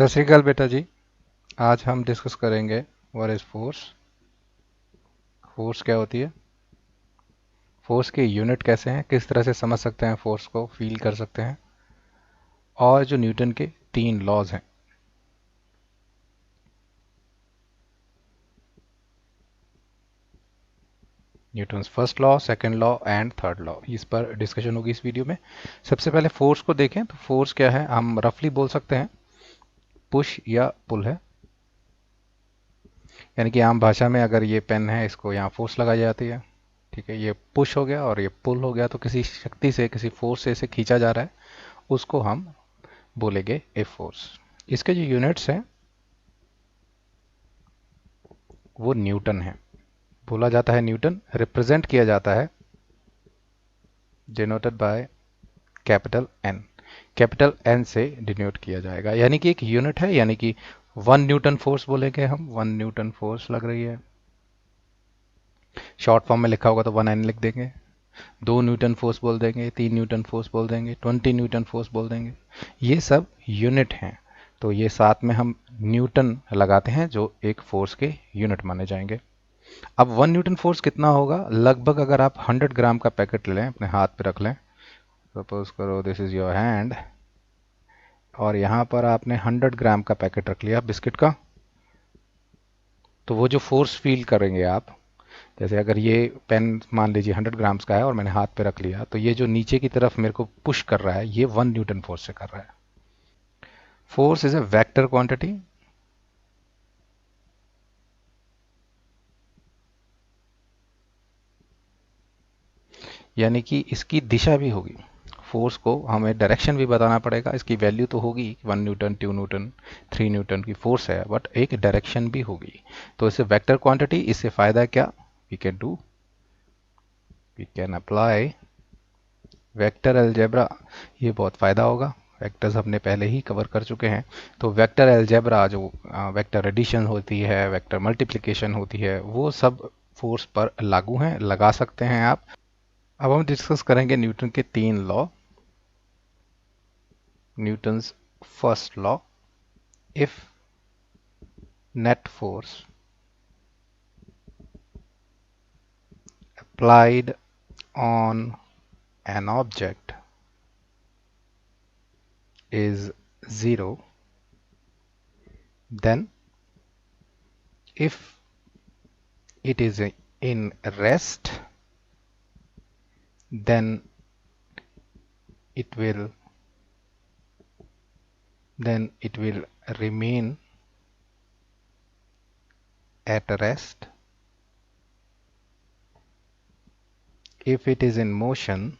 सत श्री अकाल बेटा जी। आज हम डिस्कस करेंगे व्हाट इज फोर्स। फोर्स क्या होती है, फोर्स के यूनिट कैसे हैं, किस तरह से समझ सकते हैं, फोर्स को फील कर सकते हैं, और जो न्यूटन के 3 लॉज हैं। Newton's first law, second law and third law, इस पर डिस्कशन होगी इस वीडियो में। सबसे पहले फोर्स को देखें तो फोर्स क्या है, हम रफली बोल सकते हैं पुश या पुल है। यानी कि आम भाषा में अगर ये पेन है, इसको यहाँ फोर्स लगाई जाती है, ठीक है, ये पुश हो गया और ये पुल हो गया, तो किसी शक्ति से, किसी फोर्स से इसे खींचा जा रहा है, उसको हम बोलेंगे ए फोर्स। इसके जो यूनिट्स हैं वो न्यूटन है, बोला जाता है न्यूटन, रिप्रेजेंट किया जाता है denoted by capital N. Capital N से डिनोट किया जाएगा, यानी कि एक यूनिट है, यानी कि 1 न्यूटन फोर्स बोलेंगे हम, 1 न्यूटन फोर्स लग रही है। शॉर्ट फॉर्म में लिखा होगा तो 1 एन लिख देंगे। 2 न्यूटन फोर्स बोल देंगे, 3 न्यूटन फोर्स बोल देंगे, 20 न्यूटन फोर्स बोल देंगे। ये सब यूनिट हैं, तो ये साथ में हम न्यूटन लगाते हैं जो एक फोर्स के यूनिट माने जाएंगे। अब 1 न्यूटन फोर्स कितना होगा, लगभग अगर आप 100 ग्राम का पैकेट लें, अपने हाथ पे रख लें, सपोज करो दिस इज योर हैंड, और यहाँ पर आपने 100 ग्राम का पैकेट रख लिया बिस्किट का, तो वो जो फोर्स फील करेंगे आप, जैसे अगर ये पेन मान लीजिए 100 ग्राम्स का है और मैंने हाथ पे रख लिया, तो ये जो नीचे की तरफ मेरे को पुश कर रहा है, ये 1 न्यूटन फोर्स से कर रहा है। Force is a vector quantity, यानी कि इसकी दिशा भी होगी। फोर्स को हमें डायरेक्शन भी बताना पड़ेगा, इसकी वैल्यू तो होगी 1 न्यूटन, 2 न्यूटन, 3 न्यूटन की फोर्स है, बट एक डायरेक्शन भी होगी। तो इसे वेक्टर क्वांटिटी, इससे फायदा क्या, we can apply vector algebra. ये बहुत फायदा होगा, वेक्टर्स हमने पहले ही कवर कर चुके हैं। तो वेक्टर अलजेब्रा, जो वेक्टर एडिशन होती है, वेक्टर मल्टीप्लिकेशन होती है, वो सब फोर्स पर लागू हैं, लगा सकते हैं आप। अब हम डिस्कस करेंगे न्यूटन के 3 law. Newton's first law, if net force applied on an object is 0, then if it is in rest, then it will remain at rest. If it is in motion,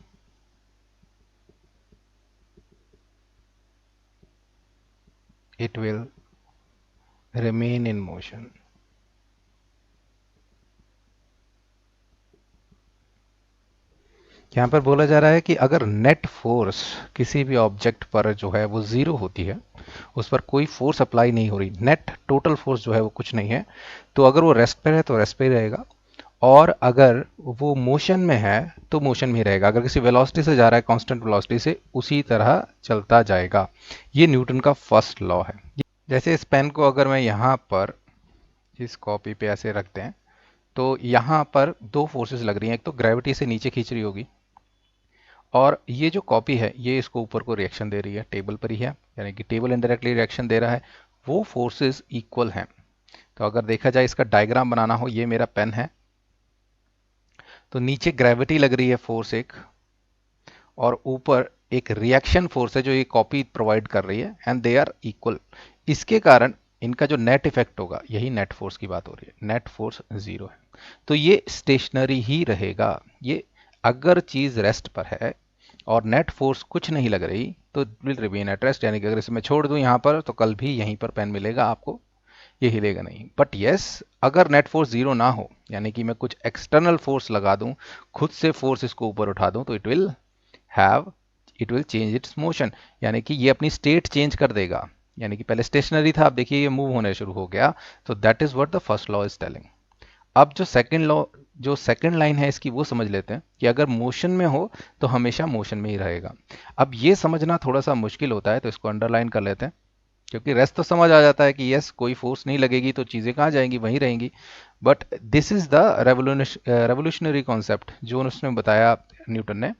it will remain in motion. यहाँ पर बोला जा रहा है कि अगर net force किसी भी ऑब्जेक्ट पर जो है वो 0 होती है, उस पर कोई फोर्स अप्लाई नहीं हो रही, नेट टोटल फोर्स जो है वो कुछ नहीं है, तो अगर वो रेस्ट पे है तो रेस्ट पे ही रहेगा, और अगर वो मोशन में है तो मोशन में ही रहेगा। अगर किसी वेलोसिटी से जा रहा है, कांस्टेंट वेलोसिटी से, उसी तरह चलता जाएगा। ये न्यूटन का फर्स्ट लॉ है। जैसे इस पेन को अगर मैं यहाँ पर इस कॉपी पे ऐसे रखते हैं, तो यहाँ पर 2 फोर्सेस लग रही हैं, एक तो ग्रेविटी से नीचे खींच रही होगी, और ये जो कॉपी है ये इसको ऊपर को रिएक्शन दे रही है, टेबल पर ही है, यानी कि टेबल इनडायरेक्टली रिएक्शन दे रहा है। वो फोर्सेस इक्वल हैं। तो अगर देखा जाए, इसका डायग्राम बनाना हो, ये मेरा पेन है, तो नीचे ग्रेविटी लग रही है फोर्स एक, और ऊपर एक रिएक्शन फोर्स है जो ये कॉपी प्रोवाइड कर रही है, एंड दे आर इक्वल। इसके कारण इनका जो नेट इफेक्ट होगा, यही नेट फोर्स की बात हो रही है, नेट फोर्स 0 है, तो ये स्टेशनरी ही रहेगा। ये अगर चीज रेस्ट पर है और नेट फोर्स कुछ नहीं लग रही, तो विल रिमेन एट रेस्ट, यानी कि अगर इसे मैं छोड़ दूं यहाँ पर, तो कल भी यहीं पर पेन मिलेगा आपको, ये हिलेगा नहीं। बट यस, अगर नेट फोर्स 0 ना हो, यानी कि मैं कुछ एक्सटर्नल फोर्स लगा दूं, खुद से फोर्स इसको ऊपर उठा दूं, तो have it will change it's motion, यानी कि ये अपनी स्टेट चेंज कर देगा। यानी कि पहले स्टेशनरी था, अब देखिए ये मूव होने शुरू हो गया। तो that is what the first law is telling. अब जो सेकंड लॉ, जो सेकंड लाइन है इसकी, वो समझ लेते हैं कि अगर मोशन में हो तो हमेशा मोशन में ही रहेगा। अब ये समझना थोड़ा सा मुश्किल होता है, तो इसको अंडरलाइन कर लेते हैं। क्योंकि रेस्ट तो समझ आ जाता है कि यस कोई फोर्स नहीं लगेगी तो चीज़ें कहाँ जाएंगी, वहीं रहेंगी। But this is the revolutionary concept जो उसने बताया न्यूटन ने,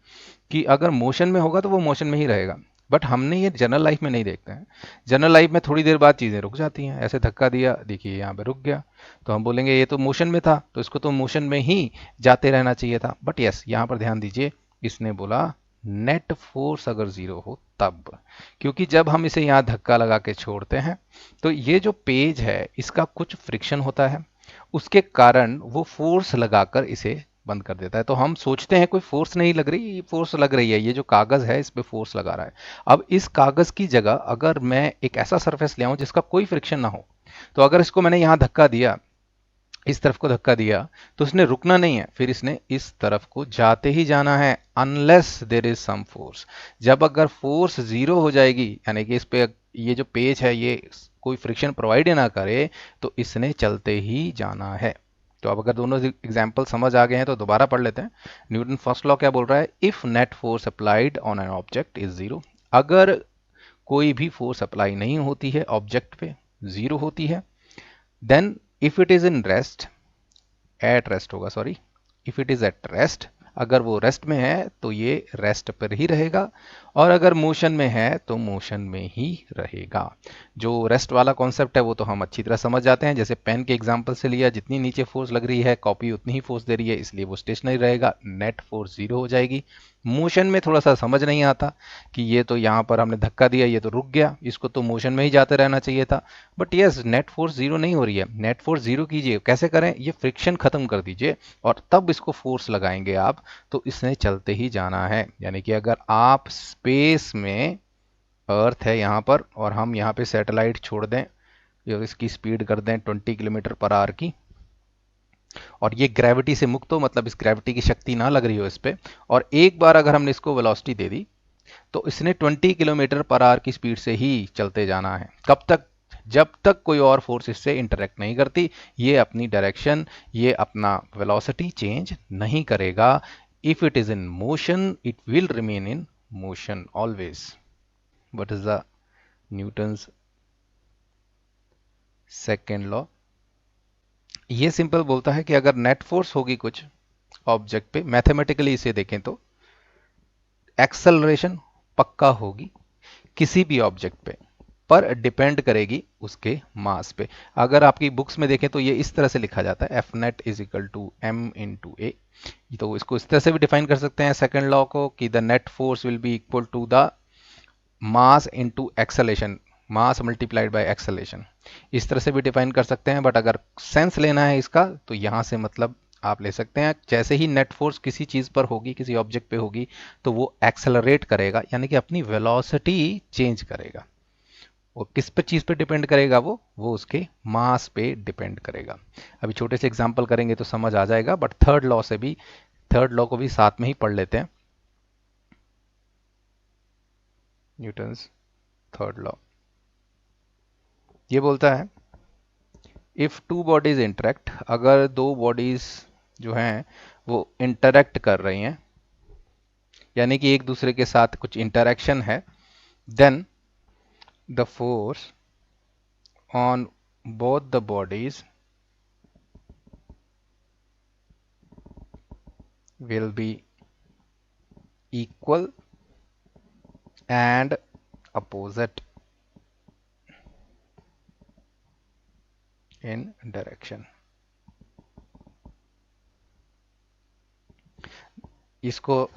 कि अगर मोशन में होगा तो वो मोशन में ही रहेगा। बट हमने ये जनरल लाइफ में नहीं देखते हैं। जनरल लाइफ में थोड़ी देर बाद चीज़ें रुक जाती हैं, ऐसे धक्का दिया, देखिए यहाँ पे रुक गया, तो हम बोलेंगे ये तो मोशन में था, तो इसको तो मोशन में ही जाते रहना चाहिए था। बट यस, यहाँ पर ध्यान दीजिए, इसने बोला नेट फोर्स अगर जीरो हो तब, क्योंकि जब हम इसे यहाँ धक्का लगा के छोड़ते हैं तो ये जो पेज है इसका कुछ फ्रिक्शन होता है, उसके कारण वो फोर्स लगाकर इसे बंद कर देता है। तो हम सोचते हैं कोई फोर्स नहीं लग रही, फोर्स लग रही है, ये जो कागज है इस पे फोर्स लगा रहा है। अब इस कागज की जगह अगर मैं एक ऐसा सरफेस ले आऊं जिसका कोई फ्रिक्शन ना हो, तो अगर इसको मैंने यहाँ धक्का दिया, इस तरफ को धक्का दिया, तो इसने रुकना नहीं है, फिर इसने इस तरफ को जाते ही जाना है, unless there is some force. जब अगर फोर्स जीरो हो जाएगी, यानी कि इस पे ये जो पेज है ये कोई फ्रिक्शन प्रोवाइड ना करे, तो इसने चलते ही जाना है। तो अब अगर दोनों एग्जाम्पल समझ आ गए हैं तो दोबारा पढ़ लेते हैं। न्यूटन फर्स्ट लॉ क्या बोल रहा है? If net force applied on an object is zero. अगर कोई भी फोर्स अप्लाई नहीं होती है ऑब्जेक्ट पे, जीरो होती है, then if it is in rest, at rest होगा, sorry, if it is at rest, अगर वो रेस्ट में है तो ये रेस्ट पर ही रहेगा, और अगर मोशन में है तो मोशन में ही रहेगा। जो रेस्ट वाला कॉन्सेप्ट है वो तो हम अच्छी तरह समझ जाते हैं, जैसे पेन के एग्जांपल से लिया, जितनी नीचे फोर्स लग रही है कॉपी उतनी ही फोर्स दे रही है, इसलिए वो स्टेशनरी रहेगा, नेट फोर्स जीरो हो जाएगी। मोशन में थोड़ा सा समझ नहीं आता कि ये तो यहाँ पर हमने धक्का दिया, ये तो रुक गया, इसको तो मोशन में ही जाते रहना चाहिए था। But yes, net force zero नहीं हो रही है। नेट फोर्स जीरो कीजिए, कैसे करें? ये फ्रिक्शन खत्म कर दीजिए और तब इसको फोर्स लगाएंगे आप, तो इसने चलते ही जाना है। यानी कि अगर आप स्पेस में, अर्थ है यहाँ पर और हम यहाँ पे सैटेलाइट छोड़ दें, इसकी स्पीड कर दें 20 किलोमीटर पर आवर की, और ये ग्रेविटी से मुक्त हो, मतलब इस ग्रेविटी की शक्ति ना लग रही हो इस पे, और एक बार अगर हमने इसको वेलोसिटी दे दी, तो इसने 20 किलोमीटर पर आवर की स्पीड से ही चलते जाना है। कब तक? जब तक कोई और फोर्स इससे इंटरेक्ट नहीं करती, ये अपनी डायरेक्शन, ये अपना वेलोसिटी चेंज नहीं करेगा। If it is in motion it will remain in motion always. What is the Newton's second law? ये सिंपल बोलता है कि अगर नेट फोर्स होगी कुछ ऑब्जेक्ट पे, मैथमेटिकली इसे देखें तो एक्सेलरेशन पक्का होगी किसी भी ऑब्जेक्ट पे, पर डिपेंड करेगी उसके मास पे। अगर आपकी बुक्स में देखें तो ये इस तरह से लिखा जाता है, F net is equal to M into A. तो इसको इस तरह से भी डिफाइन कर सकते हैं सेकंड लॉ को, कि the net force will be equal to the mass into acceleration, mass multiplied by acceleration. इस तरह से भी डिफाइन कर सकते हैं, बट अगर सेंस लेना है इसका तो यहाँ से मतलब आप ले सकते हैं, जैसे ही नेट फोर्स किसी चीज़ पर होगी, किसी ऑब्जेक्ट पे होगी, तो वो एक्सेलरेट करेगा, यानी कि अपनी वेलोसिटी चेंज करेगा। वो किस पे, चीज़ पे डिपेंड करेगा? वो उसके मास पे डिपेंड करेगा। अभी छोटे से एग्जांपल करेंगे तो समझ आ जाएगा, बट थर्ड लॉ से भी, थर्ड लॉ को भी साथ में ही पढ़ लेते हैं। न्यूटन्स थर्ड लॉ ये बोलता है, इफ टू बॉडीज इंटरेक्ट, अगर दो बॉडीज जो हैं वो इंटरेक्ट कर रही हैं, यानी कि एक दूसरे के साथ कुछ इंटरेक्शन है, then the force on both the bodies will be equal and opposite in direction. इसको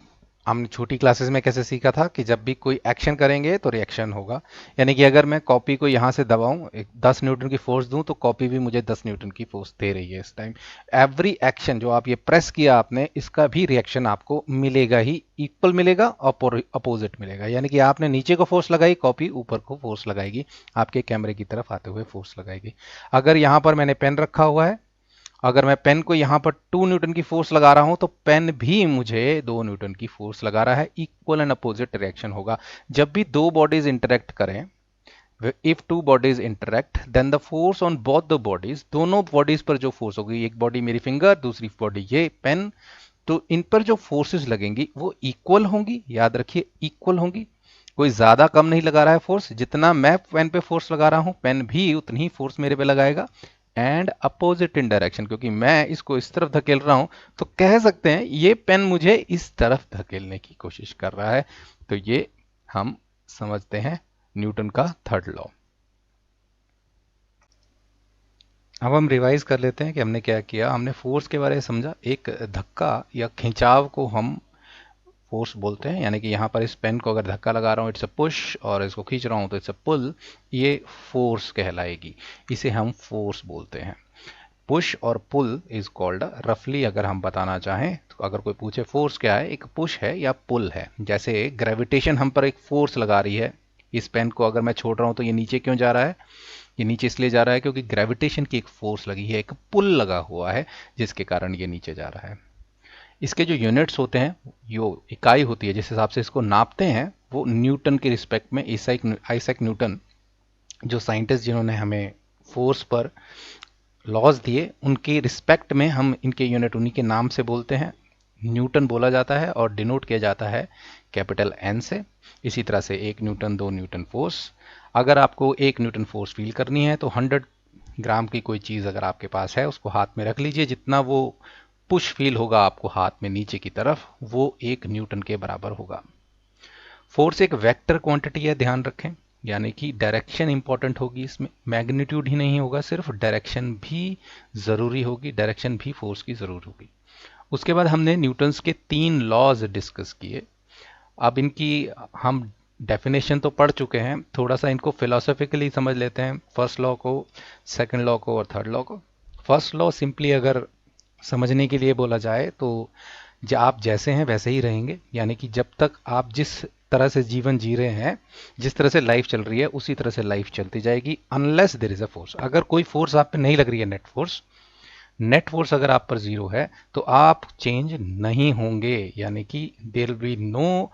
हमने छोटी क्लासेस में कैसे सीखा था कि जब भी कोई एक्शन करेंगे तो रिएक्शन होगा। यानी कि अगर मैं कॉपी को यहाँ से दबाऊं, 10 न्यूटन की फोर्स दूं, तो कॉपी भी मुझे 10 न्यूटन की फोर्स दे रही है इस टाइम। एवरी एक्शन जो आप ये प्रेस किया आपने, इसका भी रिएक्शन आपको मिलेगा ही, इक्वल मिलेगा, अपोजिट मिलेगा। यानी कि आपने नीचे को फोर्स लगाई, कॉपी ऊपर को फोर्स लगाएगी, आपके कैमरे की तरफ आते हुए फोर्स लगाएगी। अगर यहाँ पर मैंने पेन रखा हुआ है, अगर मैं पेन को यहाँ पर 2 न्यूटन की फोर्स लगा रहा हूं, तो पेन भी मुझे 2 न्यूटन की फोर्स लगा रहा है। इक्वल एंड अपोजिट रिएक्शन होगा। जब भी दो बॉडीज इंटरेक्ट करें, if two bodies interact, then the force on both the bodies, दोनों बॉडीज पर जो फोर्स होगी, एक बॉडी मेरी फिंगर, दूसरी बॉडी ये पेन, तो इन पर जो फोर्सेस लगेंगी वो इक्वल होंगी। याद रखिए, इक्वल होंगी। कोई ज़्यादा कम नहीं लगा रहा है फोर्स, जितना मैं पेन पे फोर्स लगा रहा हूँ पेन भी उतनी ही फोर्स मेरे पे लगाएगा। एंड अपोजिट इन डायरेक्शन, क्योंकि मैं इसको इस तरफ धकेल रहा हूँ तो कह सकते हैं ये पेन मुझे इस तरफ धकेलने की कोशिश कर रहा है। तो ये हम समझते हैं न्यूटन का थर्ड लॉ। अब हम रिवाइज कर लेते हैं कि हमने क्या किया। हमने फोर्स के बारे में समझा, एक धक्का या खिंचाव को हम फोर्स बोलते हैं, यानी कि यहाँ पर इस पेन को अगर धक्का लगा रहा हूँ इट्स अ पुश, और इसको खींच रहा हूँ तो इट्स अ पुल, ये फोर्स कहलाएगी, इसे हम फोर्स बोलते हैं। पुश और पुल इज कॉल्ड, रफली अगर हम बताना चाहें तो अगर कोई पूछे फोर्स क्या है, एक पुश है या पुल है। जैसे ग्रेविटेशन हम पर एक फोर्स लगा रही है, इस पेन को अगर मैं छोड़ रहा हूँ तो ये नीचे क्यों जा रहा है, ये नीचे इसलिए जा रहा है क्योंकि ग्रेविटेशन की एक फोर्स लगी है, एक पुल लगा हुआ है जिसके कारण ये नीचे जा रहा है। इसके जो यूनिट्स होते हैं, जो इकाई होती है जिस हिसाब से इसको नापते हैं, वो न्यूटन के रिस्पेक्ट में, आइजैक न्यूटन जो साइंटिस्ट जिन्होंने हमें फोर्स पर लॉज दिए, उनके रिस्पेक्ट में हम इनके यूनिट उन्हीं के नाम से बोलते हैं। न्यूटन बोला जाता है और डिनोट किया जाता है कैपिटल एन से। इसी तरह से 1 न्यूटन 2 न्यूटन फोर्स। अगर आपको 1 न्यूटन फोर्स फील करनी है तो 100 ग्राम की कोई चीज़ अगर आपके पास है उसको हाथ में रख लीजिए, जितना वो पुश फील होगा आपको हाथ में नीचे की तरफ, वो 1 न्यूटन के बराबर होगा। फोर्स एक वेक्टर क्वांटिटी है, ध्यान रखें, यानी कि डायरेक्शन इंपॉर्टेंट होगी इसमें, मैग्नीट्यूड ही नहीं होगा, सिर्फ डायरेक्शन भी ज़रूरी होगी, डायरेक्शन भी फोर्स की ज़रूर होगी। उसके बाद हमने न्यूटन्स के 3 लॉज डिस्कस किए। अब इनकी हम डेफिनेशन तो पढ़ चुके हैं, थोड़ा सा इनको फिलोसॉफिकली समझ लेते हैं, फर्स्ट लॉ को, सेकंड लॉ को और थर्ड लॉ को। फर्स्ट लॉ सिंपली अगर समझने के लिए बोला जाए तो आप जैसे हैं वैसे ही रहेंगे, यानी कि जब तक आप जिस तरह से जीवन जी रहे हैं, जिस तरह से लाइफ चल रही है उसी तरह से लाइफ चलती जाएगी, unless there is a force. अगर कोई फोर्स आप पे नहीं लग रही है, नेट फोर्स अगर आप पर जीरो है तो आप चेंज नहीं होंगे, यानी कि there will be no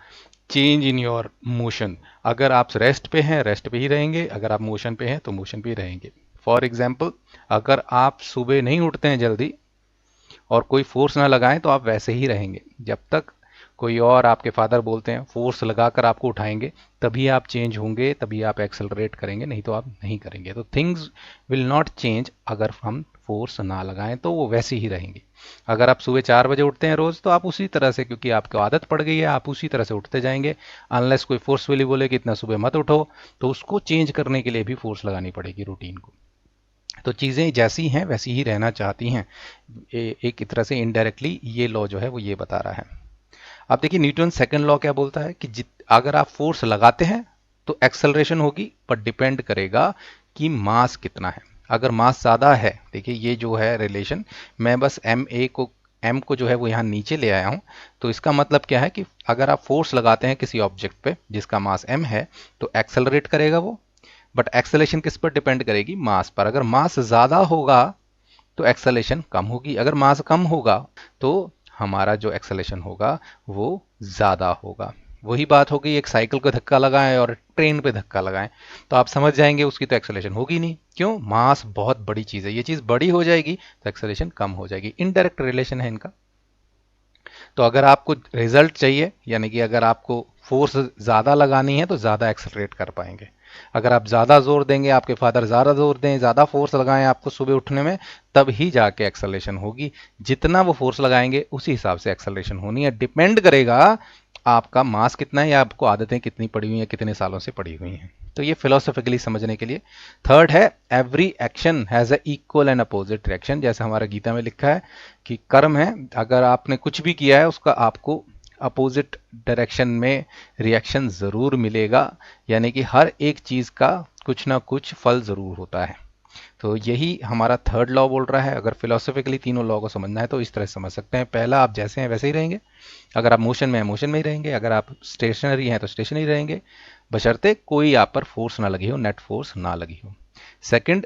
change in your motion. अगर आप रेस्ट पे हैं रेस्ट पे ही रहेंगे, अगर आप मोशन पे हैं तो मोशन पे ही रहेंगे। फॉर एग्जाम्पल, अगर आप सुबह नहीं उठते हैं जल्दी और कोई फोर्स ना लगाएं तो आप वैसे ही रहेंगे, जब तक कोई और आपके फादर बोलते हैं फोर्स लगाकर आपको उठाएंगे तभी आप चेंज होंगे, तभी आप एक्सेलरेट करेंगे, नहीं तो आप नहीं करेंगे। तो थिंग्स विल नॉट चेंज अगर हम फोर्स ना लगाएं तो वो वैसे ही रहेंगे। अगर आप सुबह 4 बजे उठते हैं रोज तो आप उसी तरह से, क्योंकि आपको आदत पड़ गई है, आप उसी तरह से उठते जाएंगे, अनलेस कोई फोर्सफुली बोले कि इतना सुबह मत उठो, तो उसको चेंज करने के लिए भी फोर्स लगानी पड़ेगी रूटीन को। तो चीज़ें जैसी हैं वैसी ही रहना चाहती हैं, एक तरह से इनडायरेक्टली ये लॉ जो है वो ये बता रहा है। अब देखिए न्यूटन सेकंड लॉ क्या बोलता है कि अगर आप फोर्स लगाते हैं तो एक्सेलरेशन होगी, पर डिपेंड करेगा कि मास कितना है। अगर मास ज़्यादा है, देखिए ये जो है रिलेशन, मैं बस एम को जो है वो यहाँ नीचे ले आया हूँ, तो इसका मतलब क्या है कि अगर आप फोर्स लगाते हैं किसी ऑब्जेक्ट पे जिसका मास एम है तो एक्सेलरेट करेगा वो, बट एक्सेलेशन किस पर डिपेंड करेगी, मास पर। अगर मास ज़्यादा होगा तो एक्सेलेशन कम होगी, अगर मास कम होगा तो हमारा जो एक्सेलेशन होगा वो ज़्यादा होगा। वही बात हो गई, एक साइकिल को धक्का लगाएं और ट्रेन पे धक्का लगाएं तो आप समझ जाएंगे उसकी तो एक्सेलेशन होगी नहीं, क्यों, मास बहुत बड़ी चीज़ है, ये चीज़ बड़ी हो जाएगी तो एक्सेलेशन कम हो जाएगी। इनडायरेक्ट रिलेशन है इनका। तो अगर आपको रिजल्ट चाहिए, यानी कि अगर आपको फोर्स ज़्यादा लगानी है तो ज़्यादा एक्सेलरेट कर पाएंगे। अगर आप ज़्यादा जोर देंगे, आपके फादर ज़्यादा जोर दें, ज़्यादा फोर्स लगाएं आपको सुबह उठने में, तब ही जाके एक्सेलरेशन होगी। जितना वो फोर्स लगाएंगे उसी हिसाब से एक्सेलरेशन होनी है। डिपेंड करेगा आपका मास कितना है या आपको आदतें कितनी पड़ी हुई हैं, कितने सालों से पड़ी हुई हैं। तो ये फिलोसॉफिकली समझने के लिए। थर्ड है every action has a equal and opposite reaction. जैसे हमारा गीता में लिखा है कि कर्म है, अगर आपने कुछ भी किया है उसका आपको अपोजिट डायरेक्शन में रिएक्शन ज़रूर मिलेगा, यानी कि हर एक चीज़ का कुछ ना कुछ फल ज़रूर होता है। तो यही हमारा थर्ड लॉ बोल रहा है। अगर फिलोसॉफिकली तीनों लॉ को समझना है तो इस तरह से समझ सकते हैं। पहला, आप जैसे हैं वैसे ही रहेंगे, अगर आप मोशन में हैं मोशन में ही रहेंगे, अगर आप स्टेशनरी हैं तो स्टेशनरी रहेंगे, बशर्ते कोई आप पर फोर्स ना लगी हो, नेट फोर्स ना लगी हो। सेकंड,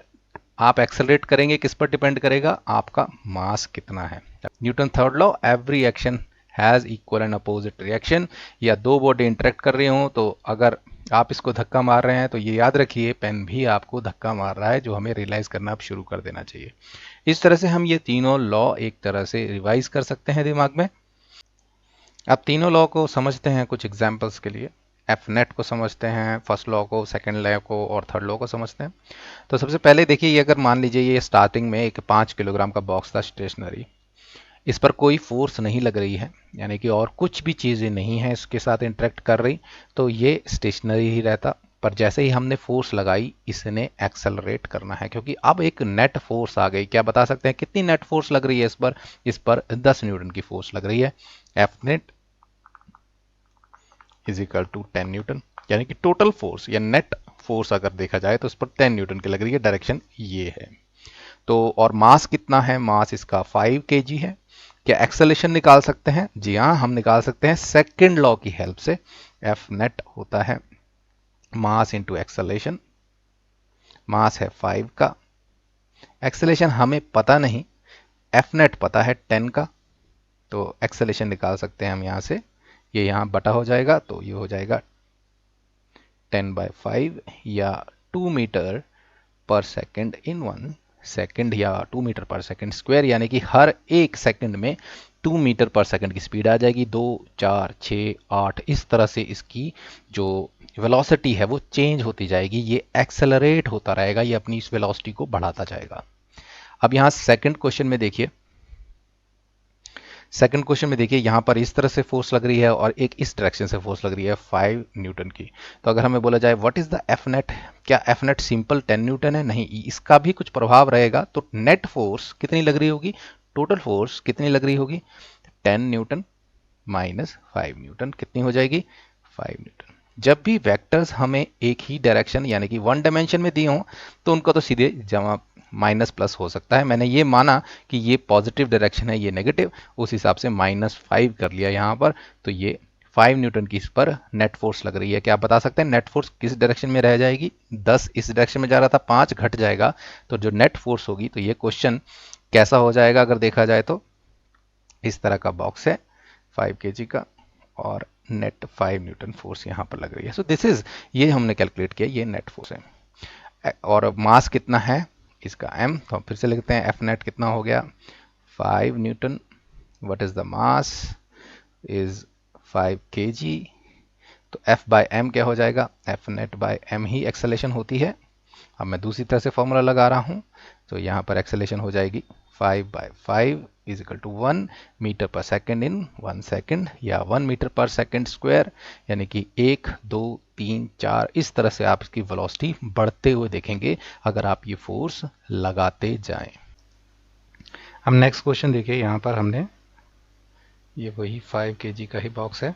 आप एक्सेलरेट करेंगे किस पर डिपेंड करेगा, आपका मास कितना है। Newton third law, every action has equal and opposite reaction. या दो बॉडी इंटरेक्ट कर रही हों तो अगर आप इसको धक्का मार रहे हैं तो ये याद रखिए पेन भी आपको धक्का मार रहा है, जो हमें रियलाइज करना अब शुरू कर देना चाहिए। इस तरह से हम ये तीनों लॉ एक तरह से रिवाइज कर सकते हैं दिमाग में। अब तीनों लॉ को समझते हैं कुछ एग्जाम्पल्स के लिए। एफ नेट को समझते हैं, फर्स्ट लॉ को, सेकंड लॉ को और थर्ड लॉ को समझते हैं। तो सबसे पहले देखिए, ये अगर मान लीजिए ये स्टार्टिंग में एक 5 किलोग्राम का बॉक्स था स्टेशनरी, इस पर कोई फोर्स नहीं लग रही है, यानी कि और कुछ भी चीज़ें नहीं है इसके साथ इंटरेक्ट कर रही, तो ये स्टेशनरी ही रहता। पर जैसे ही हमने फोर्स लगाई, इसने एक्सेलरेट करना है, क्योंकि अब एक नेट फोर्स आ गई। क्या बता सकते हैं कितनी नेट फोर्स लग रही है इस पर? इस पर 10 न्यूटन की फोर्स लग रही है। F net is equal to 10 newton, यानी कि टोटल फोर्स या नेट फोर्स अगर देखा जाए तो इस पर 10 न्यूटन की लग रही है। डायरेक्शन ये है। तो और मास कितना है? मास इसका 5 kg है। क्या एक्सेलेरेशन निकाल सकते हैं? जी हाँ, हम निकाल सकते हैं सेकंड लॉ की हेल्प से। एफ नेट होता है मास इंटू एक्सेलेरेशन। मास है 5 का, एक्सेलेरेशन हमें पता नहीं, एफ नेट पता है 10 का, तो एक्सेलेरेशन निकाल सकते हैं हम यहाँ से। ये यहाँ बटा हो जाएगा, तो ये हो जाएगा 10/5 या 2 मीटर पर सेकेंड इन 1 सेकेंड, या 2 मीटर पर सेकेंड स्क्वायर, यानी कि हर एक सेकेंड में 2 मीटर पर सेकेंड की स्पीड आ जाएगी। 2, 4, 6, 8 इस तरह से इसकी जो वेलोसिटी है वो चेंज होती जाएगी। ये एक्सेलरेट होता रहेगा, ये अपनी इस वेलोसिटी को बढ़ाता जाएगा। अब यहाँ सेकंड क्वेश्चन में देखिए, सेकंड क्वेश्चन में देखिए, यहाँ पर इस तरह से फोर्स लग रही है और एक इस डायरेक्शन से फोर्स लग रही है 5 न्यूटन की। तो अगर हमें बोला जाए what is the F net, क्या एफ नेट सिंपल 10 न्यूटन है? नहीं, इसका भी कुछ प्रभाव रहेगा। तो नेट फोर्स कितनी लग रही होगी? टोटल फोर्स कितनी लग रही होगी? 10 न्यूटन माइनस 5 न्यूटन कितनी हो जाएगी? 5 न्यूटन। जब भी वेक्टर्स हमें एक ही डायरेक्शन यानी कि वन डायमेंशन में दिए हों, तो उनको तो सीधे जमा माइनस प्लस हो सकता है। मैंने ये माना कि ये पॉजिटिव डायरेक्शन है, ये नेगेटिव, उस हिसाब से -5 कर लिया यहाँ पर। तो ये 5 न्यूटन की इस पर नेट फोर्स लग रही है। क्या आप बता सकते हैं नेट फोर्स किस डायरेक्शन में रह जाएगी? 10 इस डायरेक्शन में जा रहा था, 5 घट जाएगा, तो जो नेट फोर्स होगी, तो ये क्वेश्चन कैसा हो जाएगा अगर देखा जाए तो? इस तरह का बॉक्स है 5 kg का और नेट 5 न्यूटन फोर्स यहाँ पर लग रही है। सो दिस इज, ये हमने कैलकुलेट किया, ये नेट फोर्स है। और मास कितना है इसका? m, तो हम फिर से लिखते हैं एफ नेट कितना हो गया? 5 Newton. What is the mass? Is 5 kg। तो F बाय एम क्या हो जाएगा? एफ नेट बाय एम ही एक्सेलेरेशन होती है। अब मैं दूसरी तरह से फॉर्मूला लगा रहा हूं, तो यहाँ पर एक्सेलेरेशन हो जाएगी 5/5 इज इक्वल टू 1 मीटर पर सेकेंड इन 1 सेकेंड, या 1 मीटर पर सेकेंड स्क्वायर, यानी कि 1, 2, 3, 4 इस तरह से आप इसकी वेलोसिटी बढ़ते हुए देखेंगे अगर आप ये फोर्स लगाते जाएं। अब नेक्स्ट क्वेश्चन देखिए, यहाँ पर हमने ये वही 5 kg का ही बॉक्स है,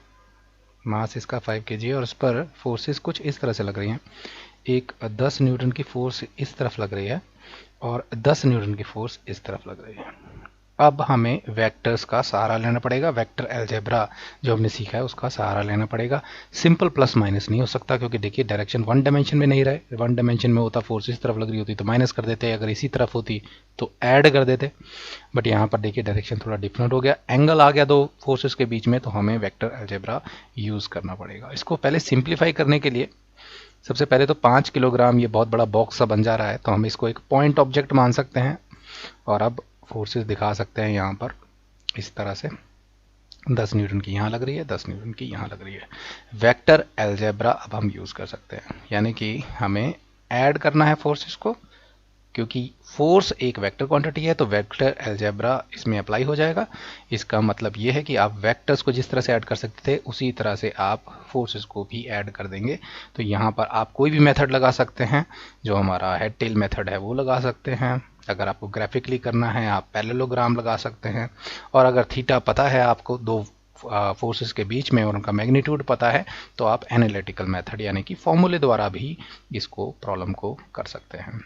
मास इसका 5 kg है और उस पर फोर्सेस कुछ इस तरह से लग रही हैं। एक 10 न्यूटन की फोर्स इस तरफ लग रही है और 10 न्यूटन की फोर्स इस तरफ लग रही है। अब हमें वेक्टर्स का सहारा लेना पड़ेगा, वेक्टर अलजेब्रा जो हमने सीखा है उसका सहारा लेना पड़ेगा। सिंपल प्लस माइनस नहीं हो सकता, क्योंकि देखिए डायरेक्शन वन डायमेंशन में नहीं रहे। वन डायमेंशन में होता फोर्स इस तरफ लग रही होती तो माइनस कर देते, अगर इसी तरफ होती तो ऐड कर देते। बट यहाँ पर देखिए डायरेक्शन थोड़ा डिफरेंट हो गया, एंगल आ गया दो फोर्सेस के बीच में, तो हमें वेक्टर अलजेब्रा यूज़ करना पड़ेगा। इसको पहले सिंप्लीफाई करने के लिए सबसे पहले तो 5 किलोग्राम ये बहुत बड़ा बॉक्स सा बन जा रहा है, तो हम इसको एक पॉइंट ऑब्जेक्ट मान सकते हैं। और अब फोर्सेस दिखा सकते हैं यहाँ पर इस तरह से, 10 न्यूटन की यहाँ लग रही है, 10 न्यूटन की यहाँ लग रही है। वेक्टर अलजेब्रा अब हम यूज़ कर सकते हैं, यानी कि हमें ऐड करना है फोर्सेस को, क्योंकि फोर्स एक वेक्टर क्वांटिटी है, तो वेक्टर अलजेब्रा इसमें अप्लाई हो जाएगा। इसका मतलब ये है कि आप वेक्टर्स को जिस तरह से ऐड कर सकते थे उसी तरह से आप फोर्सेस को भी ऐड कर देंगे। तो यहाँ पर आप कोई भी मेथड लगा सकते हैं, जो हमारा हेड टेल मेथड है वो लगा सकते हैं। अगर आपको ग्राफिकली करना है आप पैरेललोग्राम लगा सकते हैं। और अगर थीटा पता है आपको दो फोर्सेस के बीच में और उनका मैग्नीट्यूड पता है, तो आप एनालिटिकल मेथड यानी कि फॉर्मूले द्वारा भी इसको प्रॉब्लम को कर सकते हैं।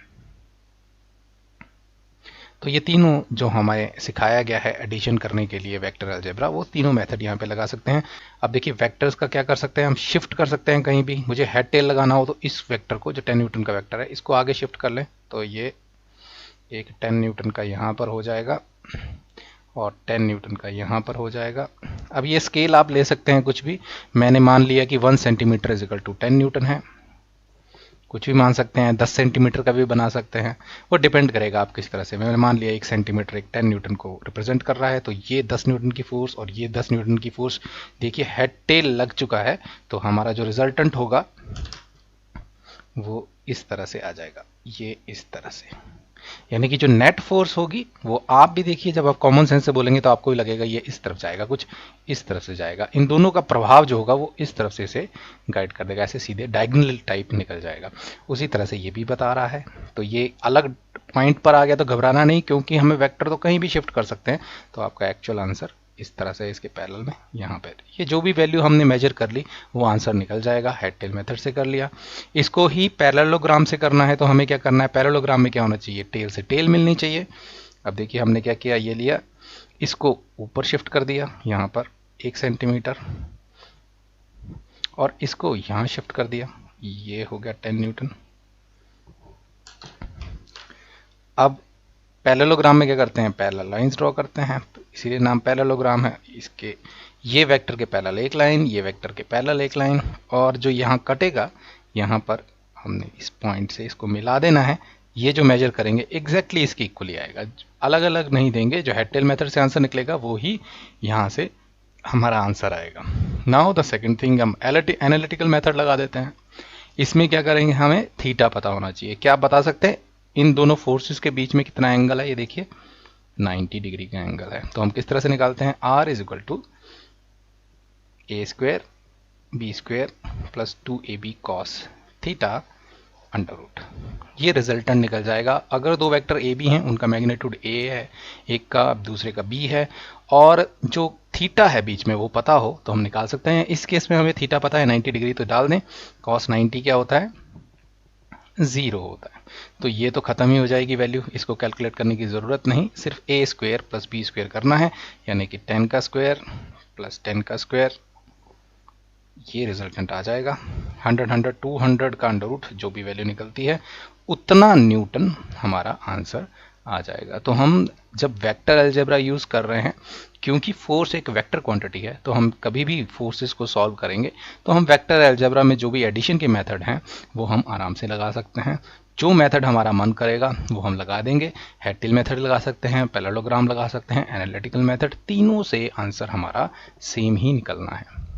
तो ये तीनों जो हमें सिखाया गया है एडिशन करने के लिए वेक्टर अलजेब्रा, वो तीनों मेथड यहाँ पे लगा सकते हैं। अब देखिए वेक्टर्स का क्या कर सकते हैं, हम शिफ्ट कर सकते हैं। कहीं भी मुझे हेड टेल लगाना हो तो इस वेक्टर को, जो 10 न्यूटन का वेक्टर है, इसको आगे शिफ्ट कर लें, तो ये एक 10 न्यूटन का यहाँ पर हो जाएगा और 10 न्यूटन का यहाँ पर हो जाएगा। अब ये स्केल आप ले सकते हैं कुछ भी, मैंने मान लिया कि 1 centimetre is equal to 10 newton है। कुछ भी मान सकते हैं, 10 सेंटीमीटर का भी बना सकते हैं, वो डिपेंड करेगा आप किस तरह से। मैंने मान लिया 1 सेंटीमीटर एक 10 न्यूटन को रिप्रेजेंट कर रहा है, तो ये 10 न्यूटन की फोर्स और ये 10 न्यूटन की फोर्स, देखिए हेड टेल लग चुका है, तो हमारा जो रिजल्टेंट होगा वो इस तरह से आ जाएगा, ये इस तरह से। यानी कि जो नेट फोर्स होगी वो आप भी देखिए, जब आप कॉमन सेंस से बोलेंगे तो आपको भी लगेगा ये इस तरफ जाएगा, कुछ इस तरफ से जाएगा। इन दोनों का प्रभाव जो होगा वो इस तरफ से इसे गाइड कर देगा, ऐसे सीधे डायगोनल टाइप निकल जाएगा। उसी तरह से ये भी बता रहा है। तो ये अलग पॉइंट पर आ गया तो घबराना नहीं, क्योंकि हमें वेक्टर तो कहीं भी शिफ्ट कर सकते हैं। तो आपका एक्चुअल आंसर इस तरह से इसके पैरेलल में यहाँ पर ये जो भी वैल्यू हमने मेजर कर ली वो आंसर निकल जाएगा। हेड टेल मेथड से कर लिया। इसको ही पैरेललोग्राम से करना है, तो हमें क्या करना है, पैरेललोग्राम में क्या होना चाहिए, टेल से टेल मिलनी चाहिए। अब देखिए हमने क्या किया, ये लिया, इसको ऊपर शिफ्ट कर दिया यहाँ पर 1 सेंटीमीटर, और इसको यहाँ शिफ्ट कर दिया, ये हो गया 10 न्यूटन। अब पैरेललोग्राम में क्या करते हैं, पैरेलल लाइंस ड्रॉ करते हैं, तो इसीलिए नाम पैरेललोग्राम है। इसके ये वेक्टर के पैरेलल एक लाइन, ये वेक्टर के पैरेलल एक लाइन, और जो यहाँ कटेगा यहाँ पर हमने इस पॉइंट से इसको मिला देना है। ये जो मेजर करेंगे एग्जैक्टली इसकी इक्वली आएगा, अलग अलग नहीं देंगे। जो हेड टेल मेथड से आंसर निकलेगा वो ही यहाँ से हमारा आंसर आएगा। नाउ द सेकंड थिंग, हम एनालिटिकल मेथड लगा देते हैं। इसमें क्या करेंगे, हमें थीटा पता होना चाहिए। क्या आप बता सकते हैं इन दोनों फोर्सेस के बीच में कितना एंगल है, ये देखिए 90 डिग्री का एंगल है। तो हम किस तरह से निकालते हैं, R is equal to A square B square plus 2ab cos theta under root. ये रिजल्टेंट निकल जाएगा। अगर दो वेक्टर ए बी हैं, उनका मैग्नीट्यूड ए है एक का, दूसरे का बी है, और जो थीटा है बीच में वो पता हो तो हम निकाल सकते हैं। इस केस में हमें थीटा पता है 90 डिग्री, तो डाल दें। कॉस 90 क्या होता है, 0 होता है। तो ये तो खत्म ही हो जाएगी वैल्यू, इसको कैलकुलेट करने की ज़रूरत नहीं, सिर्फ ए स्क्वेयर प्लस बी स्क्वेयर करना है, यानी कि 10 का स्क्वायर प्लस 10 का स्क्वायर, ये रिजल्टेंट आ जाएगा। 100 100 200 का अंडर रूट, जो भी वैल्यू निकलती है उतना न्यूटन हमारा आंसर आ जाएगा। तो हम जब वेक्टर अलजेब्रा यूज़ कर रहे हैं, क्योंकि फोर्स एक वेक्टर क्वांटिटी है, तो हम कभी भी फोर्सेस को सॉल्व करेंगे तो हम वेक्टर अलजेब्रा में जो भी एडिशन के मेथड हैं वो हम आराम से लगा सकते हैं। जो मेथड हमारा मन करेगा वो हम लगा देंगे। हेड टेल मेथड लगा सकते हैं, पैरेललोग्राम लगा सकते हैं, एनालिटिकल मेथड, तीनों से आंसर हमारा सेम ही निकलना है।